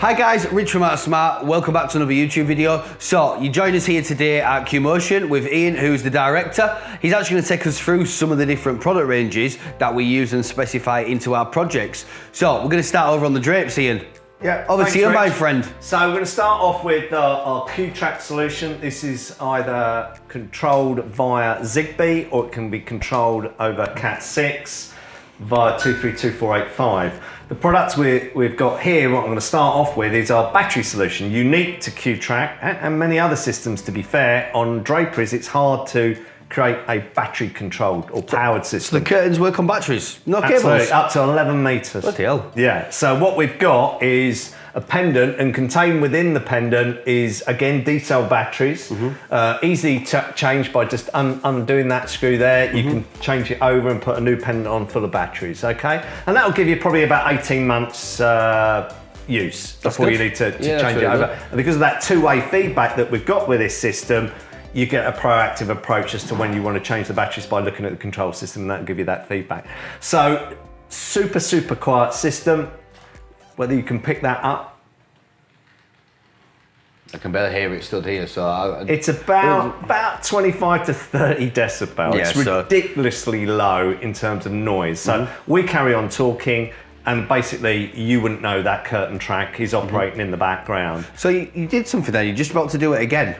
Hi guys, Rich from Out Smart. Welcome back to another YouTube video. So you joined us here today at Qmotion with Ian, who's the director. He's actually going to take us through some of the different product ranges that we use and specify into our projects. So we're going to start over on the drapes, Ian. Yeah, over to you, my friend. So we're going to start off with our Qtrack solution. This is either controlled via Zigbee or it can be controlled over Cat6 via 232.485. The products we've got here, what I'm going to start off with is our battery solution, unique to Qtrack and many other systems, to be fair. On draperies, it's hard to create a battery controlled or powered system. So the curtains work on batteries, no Absolutely, cables? up to 11 metres. Bloody hell. Yeah, so what we've got is a pendant, and contained within the pendant is, again, detailed batteries. Easy to change by just undoing that screw there. You can change it over and put a new pendant on full of batteries, okay? And that'll give you probably about 18 months use before you need to change it over. And because of that two-way feedback that we've got with this system, you get a proactive approach as to when you want to change the batteries by looking at the control system, and that'll give you that feedback. So, super quiet system. Whether you can pick that up. I can barely hear it stood here, so... It's about 25 to 30 decibels. Yeah, it's ridiculously low in terms of noise. So we carry on talking, and basically you wouldn't know that curtain track is operating in the background. So you did something there, you're just about to do it again.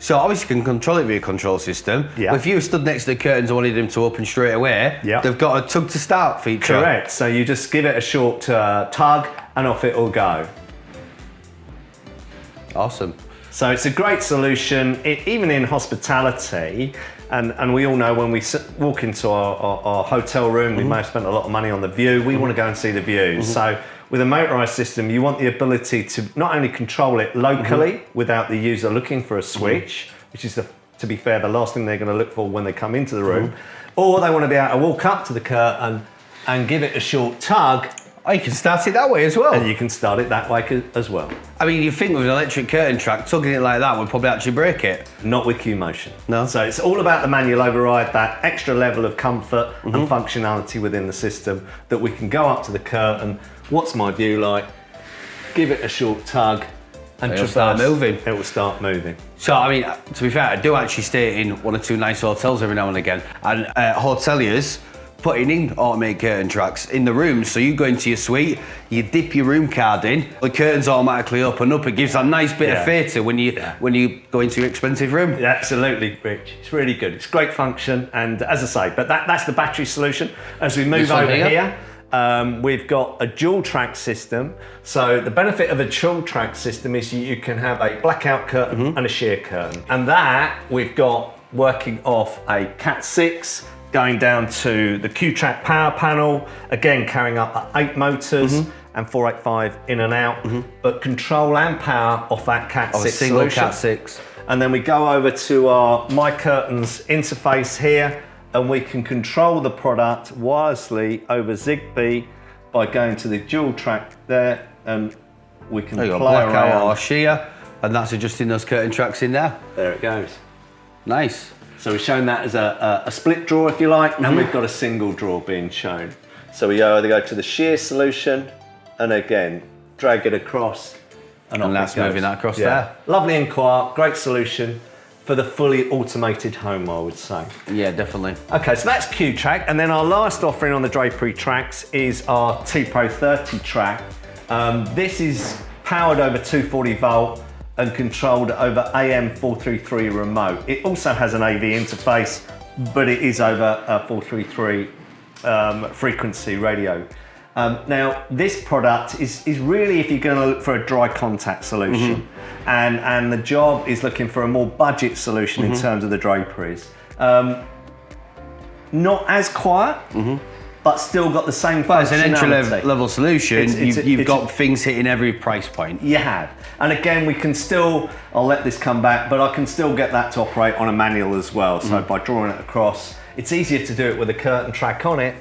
So obviously you can control it via control system. Yeah. But if you stood next to the curtains and wanted them to open straight away, they've got a tug to start feature. Correct. So you just give it a short tug and off it will go. Awesome. So it's a great solution, even in hospitality. And we all know when we walk into our hotel room, we may have spent a lot of money on the view. We want to go and see the views. So with a motorized system, you want the ability to not only control it locally without the user looking for a switch, which is, to be fair, the last thing they're going to look for when they come into the room, or they want to be able to walk up to the curtain and give it a short tug. Oh, you can start it that way as well. And you can start it that way as well. I mean, you think with an electric curtain track, tugging it like that would probably actually break it. Not with Qmotion. No. So it's all about the manual override, that extra level of comfort and functionality within the system, that we can go up to the curtain. What's my view like? Give it a short tug and it'll start moving. It will start moving. So, I mean, to be fair, I do actually stay in one or two nice hotels every now and again. And hoteliers putting in automated curtain tracks in the room. So you go into your suite, you dip your room card in, the curtains automatically open up. It gives that nice bit of theatre when you go into your expensive room. Yeah, absolutely, Rich. It's really good. It's great function, and as I say, but that's the battery solution. As we move over here, we've got a dual track system. So the benefit of a dual track system is you can have a blackout curtain and a sheer curtain. And that we've got working off a Cat6, going down to the Qtrack power panel, again carrying up 8 motors and 485 in and out, but control and power off that Cat6 solution. Cat6. And then we go over to our My Curtains interface here, and we can control the product wirelessly over Zigbee by going to the dual track there, and we can play blackout or sheer, and that's adjusting those curtain tracks in there. There it goes. Nice. So we've shown that as a split draw, if you like, and we've got a single draw being shown. So we either go to the sheer solution, and again, drag it across, and that's moving that across there. Lovely and quiet, great solution for the fully automated home, I would say. Yeah, definitely. Okay, so that's Qtrack, and then our last offering on the drapery tracks is our T-Pro 30 track. This is powered over 240 volt and controlled over AM433 remote. It also has an AV interface, but it is over a 433 frequency radio. Now, this product is really if you're going to look for a dry contact solution, and the job is looking for a more budget solution in terms of the draperies. Not as quiet, but still got the same functionality. It's an entry-level solution. You've got things hitting every price point. You have. And again, we can still, I'll let this come back, but I can still get that to operate on a manual as well. So by drawing it across, it's easier to do it with a curtain track on it,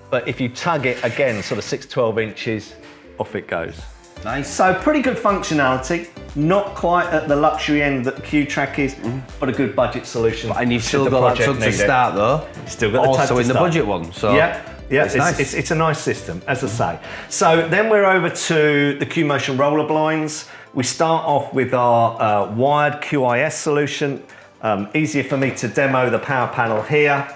but if you tug it, again, sort of 6-12 inches, off it goes. Nice. So pretty good functionality, not quite at the luxury end that the Qtrack is, but a good budget solution. And you've still got that tug to start though. Still got the tug to also in the start. budget one. So yeah, Yeah, It's nice. It's a nice system, as I say. So then we're over to the Qmotion roller blinds. We start off with our wired QIS solution. Easier for me to demo the power panel here.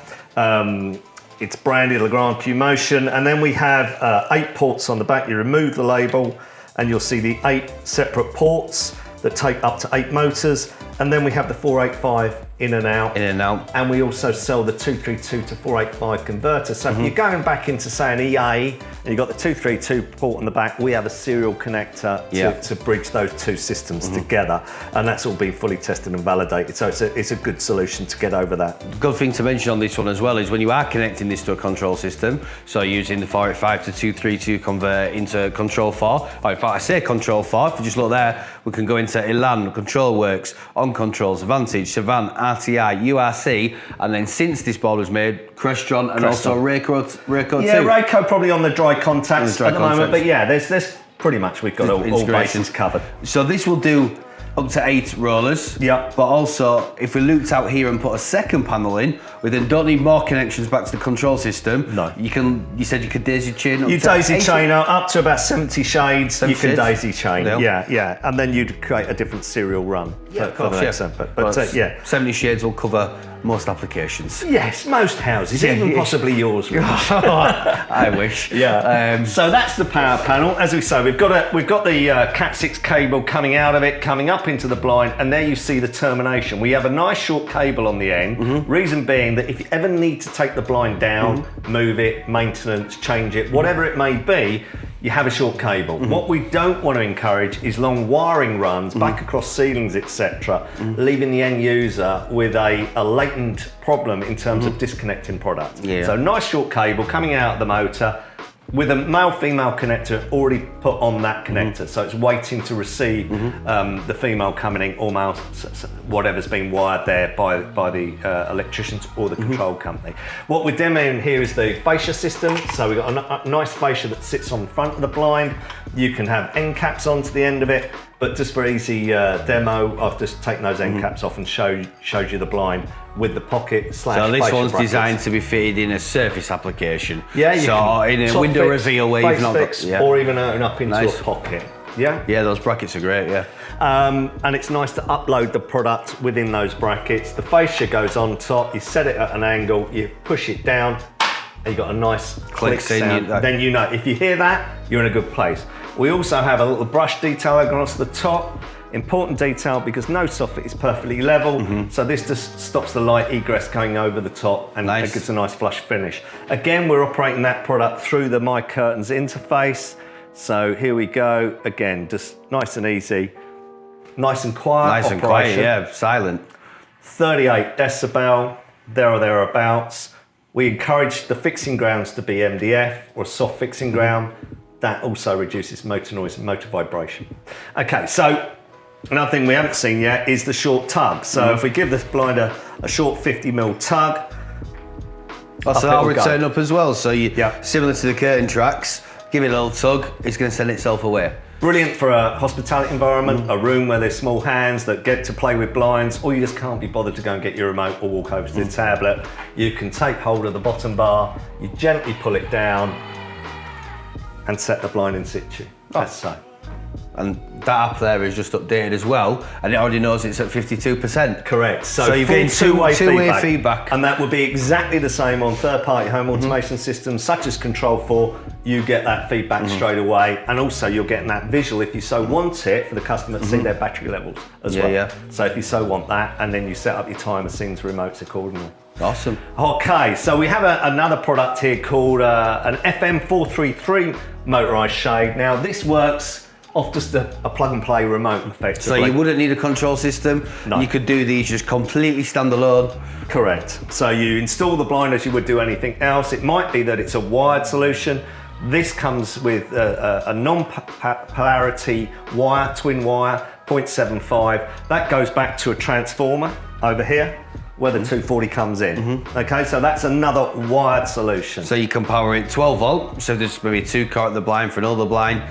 It's branded Legrand Qmotion, and then we have 8 ports on the back. You remove the label and you'll see the 8 separate ports that take up to 8 motors, and then we have the 485 in and out. And we also sell the 232 to 485 converter. So if you're going back into, say, an EA, and you've got the 232 port on the back, we have a serial connector to bridge those two systems together, and that's all been fully tested and validated. So it's a good solution to get over that. Good thing to mention on this one as well is when you are connecting this to a control system, so using the 485 to 232 converter into Control 4, or in fact I say Control 4, if you just look there, we can go into Elan, Control Works, On Controls, Vantage, Savant, RTI, URC, and then since this board was made, Crestron and also Rayco too. Yeah, Rayco probably on the dry contacts at the moment, but yeah, there's pretty much we've got all bases covered. So this will do up to 8 rollers. Yeah. But also, if we looped out here and put a second panel in, we then don't need more connections back to the control system. No. You said you could daisy chain up You to daisy 80? chain up to about 70 shades, 70 you can shades? daisy chain. Yeah. And then you'd create a different serial run for the next one. But yeah. 70 shades will cover most applications. Yes, most houses, even possibly yours. I wish. Yeah. So that's the power panel. As we say, we've got the Cat 6 cable coming out of it, coming up into the blind, and there you see the termination. We have a nice short cable on the end. Reason being that if you ever need to take the blind down, move it, maintenance, change it, whatever it may be, you have a short cable. What we don't want to encourage is long wiring runs back across ceilings, etc., leaving the end user with a latent problem in terms of disconnecting product. Yeah. So nice short cable coming out of the motor with a male-female connector already put on that connector. So it's waiting to receive the female coming in, or male, whatever's been wired there by the electricians or the control company. What we're demoing here is the fascia system. So we've got a nice fascia that sits on the front of the blind. You can have end caps onto the end of it, but just for easy demo, I've just taken those end caps off and showed you the blind with the pocket / So this one's brackets. designed to be fitted in a surface application. Yeah, you so can in a top window fix, reveal where you've not face got, fix, or even open up into Nice. a pocket. Yeah. Yeah, those brackets are great. Yeah. And it's nice to upload the product within those brackets. The fascia goes on top. You set it at an angle. You push it down. And you got a nice click sound. Then you know if you hear that, you're in a good place. We also have a little brush detail across the top. Important detail because no soffit is perfectly level, so this just stops the light egress going over the top and it gives a nice flush finish. Again, we're operating that product through the My Curtains interface. So here we go. Again, just nice and easy, nice and quiet. Nice and quiet, yeah, silent. 38 decibel, there or thereabouts. We encourage the fixing grounds to be MDF or soft fixing ground. That also reduces motor noise and motor vibration. Okay, so another thing we haven't seen yet is the short tug. So if we give this blind a short 50mm tug, So that'll return up as well. So you, Yeah. similar to the curtain tracks, give it a little tug, it's going to send itself away. brilliant for a hospitality environment, a room where there's small hands that get to play with blinds, or you just can't be bothered to go and get your remote or walk over to the tablet. You can take hold of the bottom bar, you gently pull it down and set the blind in situ. That's so. And that app there is just updated as well, and it already knows it's at 52%. Correct. So you're full getting two-way feedback. And that would be exactly the same on third-party home automation systems such as Control 4. You get that feedback straight away, and also you're getting that visual if you so want it for the customer to see their battery levels as well. Yeah. So if you so want that, and then you set up your timer, scenes, remotes accordingly. Awesome. Okay, so we have another product here called an FM433 motorized shade. Now this works off just a plug and play remote effectively. So you wouldn't need a control system. No. You could do these just completely standalone. Correct. So you install the blind as you would do anything else. It might be that it's a wired solution. This comes with a non-polarity wire, twin wire, 0.75. That goes back to a transformer over here where the 240 comes in. Okay, so that's another wired solution. So you can power it 12 volt. So there's maybe a 2-car at the blind for another blind.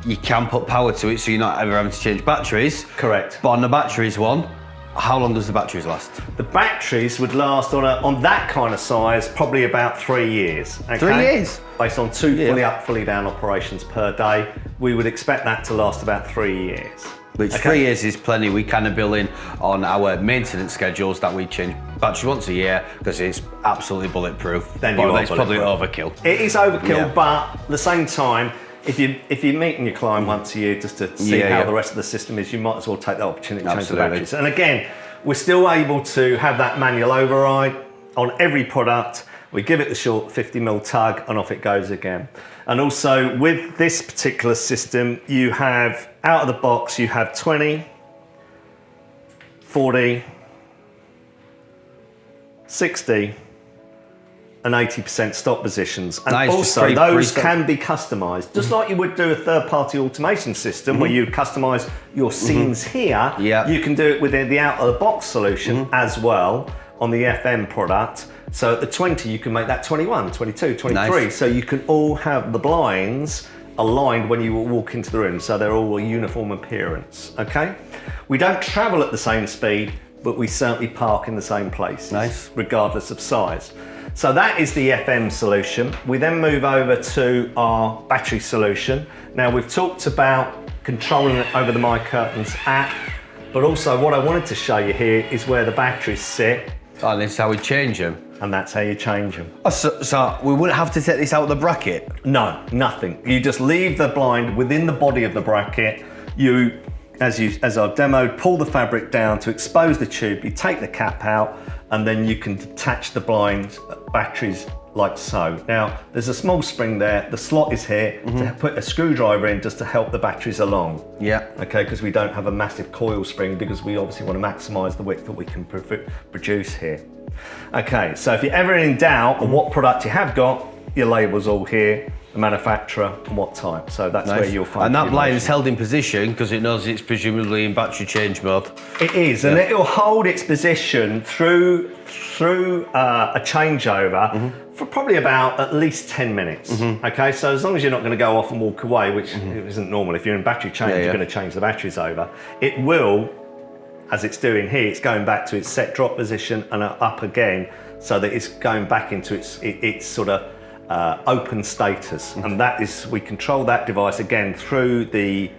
You can put power to it, so you're not ever having to change batteries. Correct. But on the batteries one, How long does the batteries last? The batteries would last on that kind of size probably about 3 years. Okay? 3 years? Based on 2 fully up, fully down operations per day, we would expect that to last about 3 years. Which 3 years is plenty. We kind of build in on our maintenance schedules that we change batteries once a year because it's absolutely bulletproof. Then it's probably overkill. It is overkill, but at the same time, if you're meeting your client once a year just to see how the rest of the system is, you might as well take that opportunity to change the batteries. And again, we're still able to have that manual override on every product. We give it the short 50mm tug and off it goes again. And also with this particular system, you have out of the box, you have 20, 40, 60, and 80% stop positions. And also those can be customized, just like you would do a third-party automation system where you customize your scenes here. You can do it within the out-of-the-box solution as well on the FM product. So at the 20, you can make that 21, 22, 23. So you can all have the blinds aligned when you walk into the room. So they're all a uniform appearance, okay? We don't travel at the same speed, but we certainly park in the same place, regardless of size. So that is the FM solution. We then move over to our battery solution. Now we've talked about controlling it over the My Curtains app, but also what I wanted to show you here is where the batteries sit. Oh, and this is how we change them. And that's how you change them. Oh, so we wouldn't have to take this out of the bracket? No, nothing. You just leave the blind within the body of the bracket. You, as I've demoed, pull the fabric down to expose the tube. You take the cap out, and then you can detach the blind batteries like so. Now, there's a small spring there. The slot is here to put a screwdriver in just to help the batteries along. Okay, because we don't have a massive coil spring because we obviously want to maximize the width that we can produce here. Okay, so if you're ever in doubt on what product you have got, your label's all here, the manufacturer and what type. So that's where you'll find. And that blind is held in position because it knows it's presumably in battery change mode. It is, and it'll hold its position through a changeover for probably about at least 10 minutes. Okay, so as long as you're not going to go off and walk away, which isn't normal. If you're in battery change, you're going to change the batteries over. It will, as it's doing here, it's going back to its set drop position and up again, so that it's going back into its sort of open status. And that is, we control that device again through the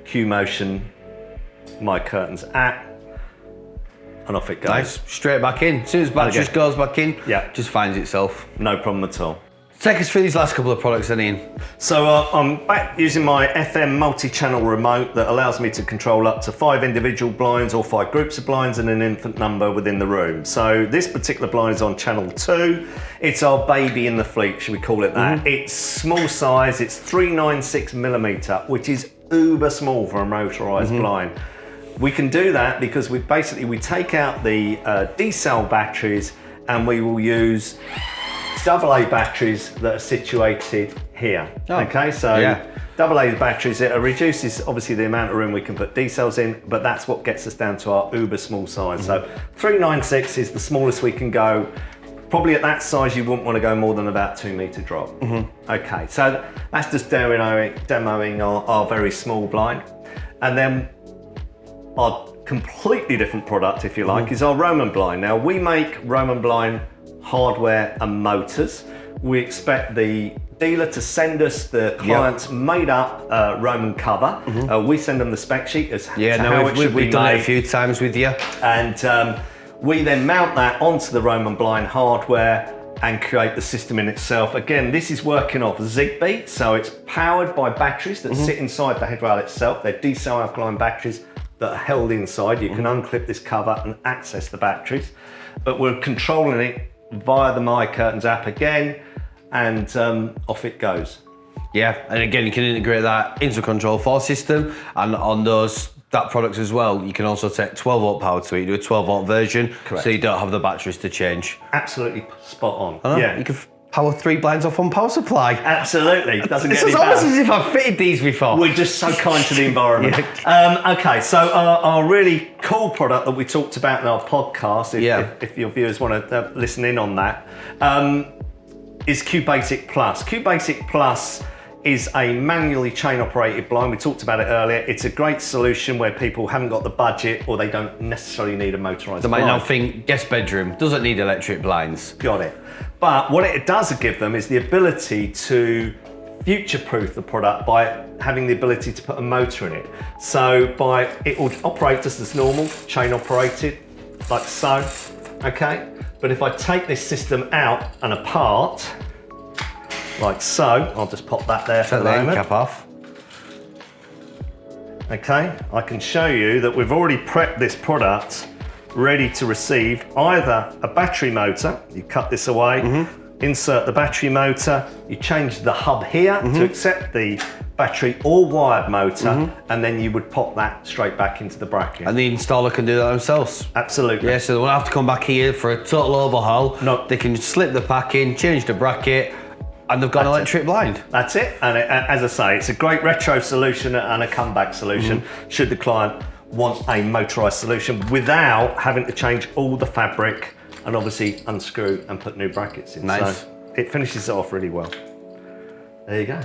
Qmotion My Curtains app, and off it goes. Nice, straight back in. As soon as battery just goes back in, just finds itself. No problem at all. Take us through these last couple of products then, Ian. So I'm back using my FM multi-channel remote that allows me to control up to 5 individual blinds or 5 groups of blinds and an infinite number within the room. So this particular blind is on channel 2. It's our baby in the fleet, should we call it that? It's small size, it's 396mm, which is uber small for a motorized blind. We can do that because we take out the D-cell batteries and we will use AA batteries that are situated here. Okay, so AA batteries, it reduces obviously the amount of room we can put D-cells in, but that's what gets us down to our uber small size. So 396 is the smallest we can go. Probably at that size you wouldn't want to go more than about 2 meter drop. Okay, so that's just demoing our very small blind. And then our completely different product, if you like, is our Roman blind. Now we make Roman blind hardware and motors. We expect the dealer to send us the client's made up Roman cover. We send them the spec sheet as to how it should be we've done it a few times with you. And we then mount that onto the Roman blind hardware and create the system in itself. Again, this is working off Zigbee, so it's powered by batteries that sit inside the headrail itself. They're D-cell alkaline batteries that are held inside. You can unclip this cover and access the batteries, but we're controlling it via the My Curtains app again, and off it goes. Yeah, and again, you can integrate that into Control 4 system, and on that product as well, you can also take 12 volt power to it, do a 12 volt version, so you don't have the batteries to change. Absolutely spot on. You can power 3 blinds off one power supply. Absolutely, doesn't get any It's almost as if I've fitted these before. We're just so kind to the environment. Okay, so our really cool product that we talked about in our podcast, if your viewers want to listen in on that, is QBasic Plus. QBasic Plus is a manually chain operated blind. We talked about it earlier. It's a great solution where people haven't got the budget or they don't necessarily need a motorised They might blind. now think guest bedroom doesn't need electric blinds. Got it. But what it does give them is the ability to future-proof the product by having the ability to put a motor in it. So it will operate just as normal, chain operated, like so, okay? But if I take this system out and apart, like so, I'll just pop that there for the moment. Cap off. Okay, I can show you that we've already prepped this product ready to receive either a battery motor, you cut this away, insert the battery motor, you change the hub here to accept the battery or wired motor, and then you would pop that straight back into the bracket. And the installer can do that themselves. Absolutely. Yeah, so they won't have to come back here for a total overhaul. No. They can slip the pack in, change the bracket, and they've got an electric blind. That's it. And as I say, it's a great retro solution and a comeback solution should the client want a motorised solution without having to change all the fabric and obviously unscrew and put new brackets in. Nice. So it finishes it off really well. There you go.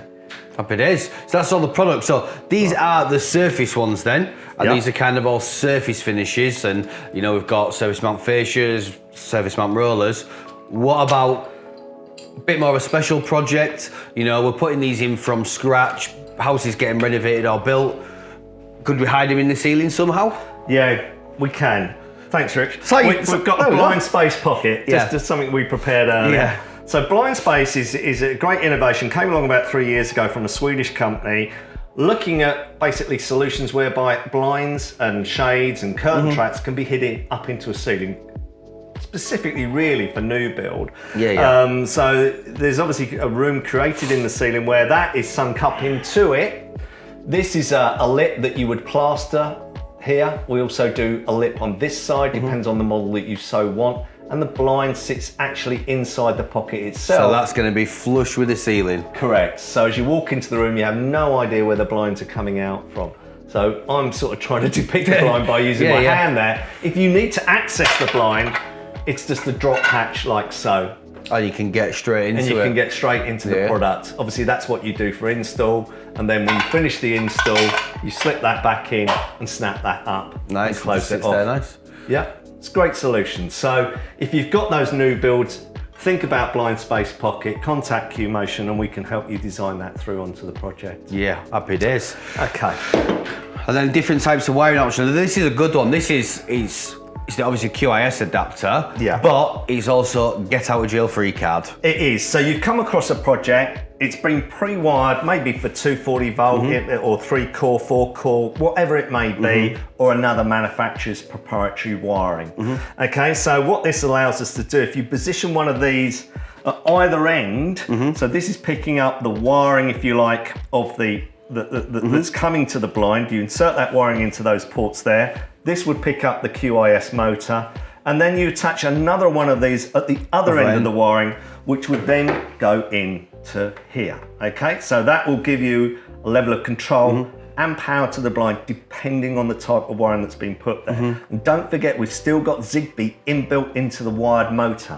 Happy days. So that's all the products. So these are the surface ones then, and these are kind of all surface finishes. And you know, we've got surface mount fascias, surface mount rollers. What about a bit more of a special project? You know, we're putting these in from scratch. House is getting renovated or built. Could we hide them in the ceiling somehow? Yeah, we can. Thanks, Rich. We've got a Oh, blind space pocket, Yeah. just something we prepared earlier. Yeah. So blind space is a great innovation, came along about 3 years ago from a Swedish company, looking at basically solutions whereby blinds and shades and curtain tracks can be hidden up into a ceiling, specifically really for new build. Yeah. So there's obviously a room created in the ceiling where that is sunk up into it. This is a lip that you would plaster here. We also do a lip on this side, depends on the model that you so want. And the blind sits actually inside the pocket itself. So that's going to be flush with the ceiling. Correct. So as you walk into the room, you have no idea where the blinds are coming out from. So I'm sort of trying to depict the blind by using my hand there. If you need to access the blind, it's just a drop hatch like so. Oh, you can get straight into it. And you can get straight into the product. Obviously, that's what you do for install. And then when you finish the install, you slip that back in and snap that up. Nice. And close it Sits off. there, nice. Yeah, it's a great solution. So if you've got those new builds, think about blind space pocket, contact Qmotion and we can help you design that through onto the project. Yeah, happy days. Okay. And then different types of wiring options. This is a good one. This is obviously QIS adapter, but it's also get out of jail free card. It is. So you've come across a project, it's been pre-wired maybe for 240 volt or 3 core, 4 core, whatever it may be, or another manufacturer's proprietary wiring. Okay, so what this allows us to do, if you position one of these at either end, so this is picking up the wiring, if you like, of that's coming to the blind, you insert that wiring into those ports there, this would pick up the QIS motor, and then you attach another one of these at the other end of the wiring, which would then go into here. Okay, so that will give you a level of control and power to the blind depending on the type of wiring that's been put there. And don't forget, we've still got Zigbee inbuilt into the wired motor.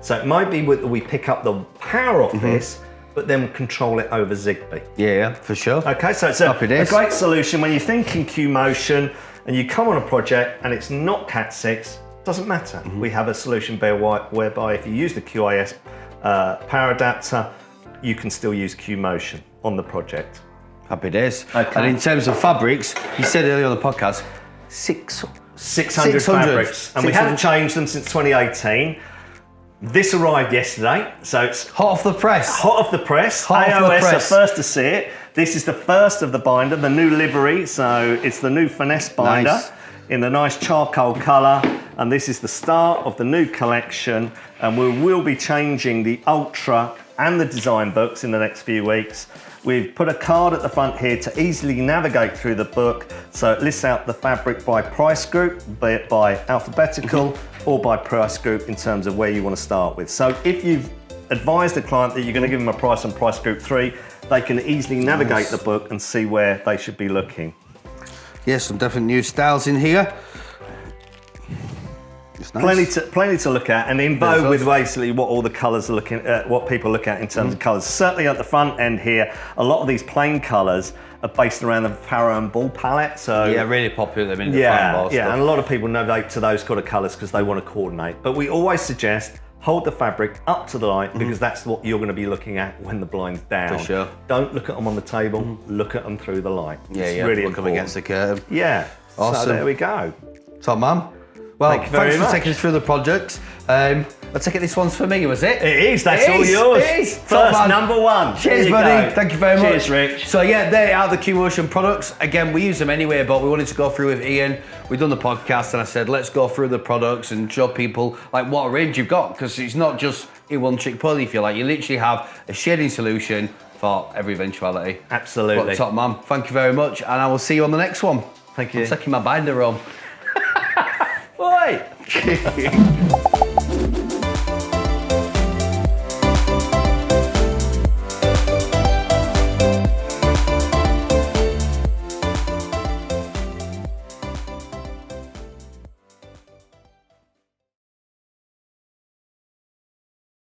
So it might be that we pick up the power off this, but then control it over Zigbee. Yeah, for sure. Okay, so it's a great solution when you're thinking Qmotion and you come on a project and it's not Cat 6, doesn't matter. We have a solution whereby if you use the QIS power adapter, you can still use Qmotion on the project. Happy days. Okay. And in terms of fabrics, you said earlier on the podcast, 600 fabrics. And we haven't changed them since 2018. This arrived yesterday, so it's hot off the press. Hot off the press. Hot off the AOS press. are first to see it. This is the first of the binder, the new livery. So it's the new finesse binder in the nice charcoal colour. And this is the start of the new collection. And we will be changing the Ultra and the design books in the next few weeks. We've put a card at the front here to easily navigate through the book. So it lists out the fabric by price group, be it by alphabetical or by price group in terms of where you want to start with. So if you've advised a client that you're going to give them a price on price group 3, they can easily navigate the book and see where they should be looking. Yes, some different new styles in here. Nice. Plenty to look at, and in vogue with basically what all the colours are looking at, what people look at in terms of colours. Certainly at the front end here, a lot of these plain colours are based around the Farrow and Ball palette. So yeah, really popular them in the fine ball stuff. and a lot of people novate to those kind of colours because they want to coordinate. But we always suggest hold the fabric up to the light because that's what you're going to be looking at when the blind's down. For sure. Don't look at them on the table. Look at them through the light. It's really look them against the curtain. Yeah. Awesome. So there we go. Top man. Well, Thank you very much. for taking us through the project. I take it this one's for me, was it? It is, that's all yours. It is. First, number one. Cheers, buddy. Thank you very much. Cheers, Rich. So yeah, there are the Qmotion products. Again, we use them anyway, but we wanted to go through with Ian. We've done the podcast and I said, let's go through the products and show people like what range you've got, because it's not just a one-trick pony, if you like. You literally have a shading solution for every eventuality. Absolutely. But top man, thank you very much, and I will see you on the next one. Thank you. I'm taking my binder home. Oi!